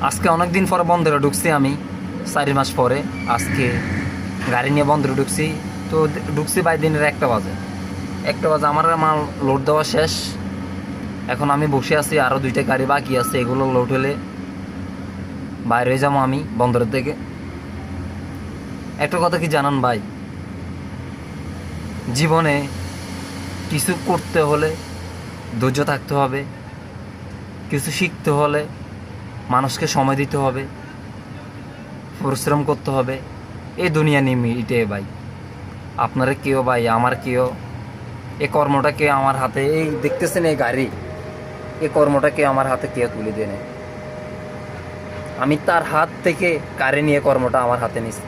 আজকে অনেক দিন পরে বন্দরে ঢুকছি আমি, 4 মাস পরে আজকে গাড়ি নিয়ে বন্দরে ঢুকছি। তো ঢুকছি ভাই দিনের 1টা বাজে। 1টা বাজে আমার মাল লোড দেওয়া শেষ। এখন আমি বসে আছি, আরও 2টা গাড়ি বাকি আছে, এগুলো লোড হলে বাইরে যাবো আমি বন্দরের থেকে। একটা কথা কি জানান ভাই, জীবনে কিছু করতে হলে ধৈর্য থাকতে হবে, কিছু শিখতে হলে মানুষকে সময় দিতে হবে, পরিশ্রম করতে হবে। এই দুনিয়া নিমি এটাই ভাই। আপনারা কেউ ভাই, আমার কেউ এই কর্মটা কেউ আমার হাতে, এই দেখতেছেন এই গাড়ি, এই কর্মটা কেউ আমার হাতে কেউ তুলে দেয় না। আমি তার হাত থেকে গাড়ি নিয়ে কর্মটা আমার হাতে নিছি,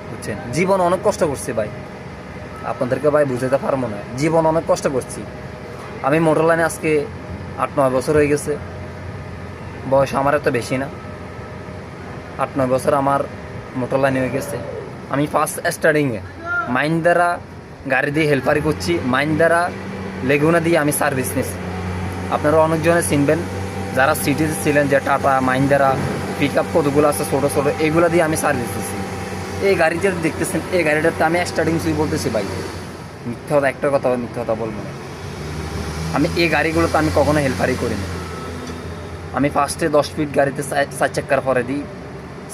বুঝছেন। জীবন অনেক কষ্ট করছি ভাই, আপনাদেরকে ভাই বুঝাতে পারবো না। জীবন অনেক কষ্ট করছি আমি। মোটর লাইনে আজকে 8-9 বছর হয়ে গেছে। বয়স আমার এত বেশি না, 8-9 বছর আমার মোটর লাইনে হয়ে গেছে। আমি ফার্স্ট স্টার্টিংয়ে মাইন্দারা গাড়ি দিয়ে হেল্পারি করছি, মাইন্দারা লেগুনা দিয়ে আমি সার্ভিস নিয়েছি। আপনারা অনেকজনে চিনবেন যারা সিটিতে ছিলেন, যে টাটা মাইন্দারা পিক আপ কতগুলো আছে ছোটো ছোটো, এগুলো দিয়ে আমি সার্ভিস দিচ্ছি। এই গাড়িটা দেখতেছেন, এই গাড়িটাতে আমি স্টার্টিং শুরু বলতেছি ভাই, মিথ্যা কথা, একটা কথা মিথ্যা কথা বলবো না। আমি এই গাড়িগুলোতে আমি কখনো হেল্পারি করিনি। আমি ফার্স্টে 10 ফিট গাড়িতে 4 চাক্কার পরে দিই।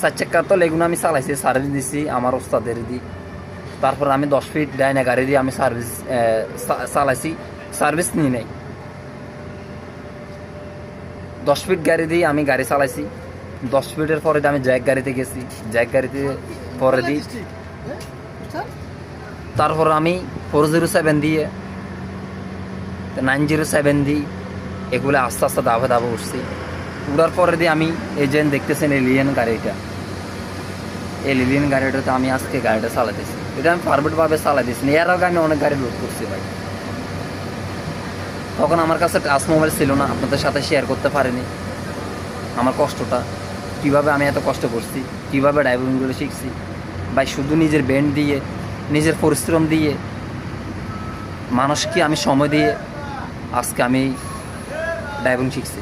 4 চাক্কার তো লেগুনা আমি চালাইছি, সার্ভিস দিছি আমার ওস্তাদের দিই। তারপর আমি 10 ফিট ডাইনা গাড়ি দিয়ে আমি সার্ভিস চালাইছি, সার্ভিস নিই নাই। 10 ফিট গাড়ি দিয়ে আমি গাড়ি চালাইছি। 10 ফিটের পরে আমি জ্যাক গাড়িতে গেছি, জ্যাক গাড়িতে পরে দিই। তারপর আমি 407 দিয়ে 907 দিই, এগুলো আস্তে আস্তে দাবে দাবে উঠছি। উড়ার পরে দিয়ে আমি এই যে দেখতেছেন এই লিলিয়ান গাড়িটা, এই লিলিয়ান গাড়িটাতে আমি আজকে গাড়িটা চালাতেছি। এটা আমি পারফেক্টভাবে চালাতেছি না। এর আগে আমি অনেক গাড়ি লোড করছি ভাই। তখন আমার কাছে টাচ মোবাইল ছিল না, আপনাদের সাথে শেয়ার করতে পারিনি আমার কষ্টটা, কীভাবে আমি এত কষ্ট করছি, কীভাবে ড্রাইভিংগুলো শিখছি ভাই। শুধু নিজের ব্রেন দিয়ে, নিজের পরিশ্রম দিয়ে, মানুষকে আমি সময় দিয়ে আজকে আমি ড্রাইভিং শিখছি।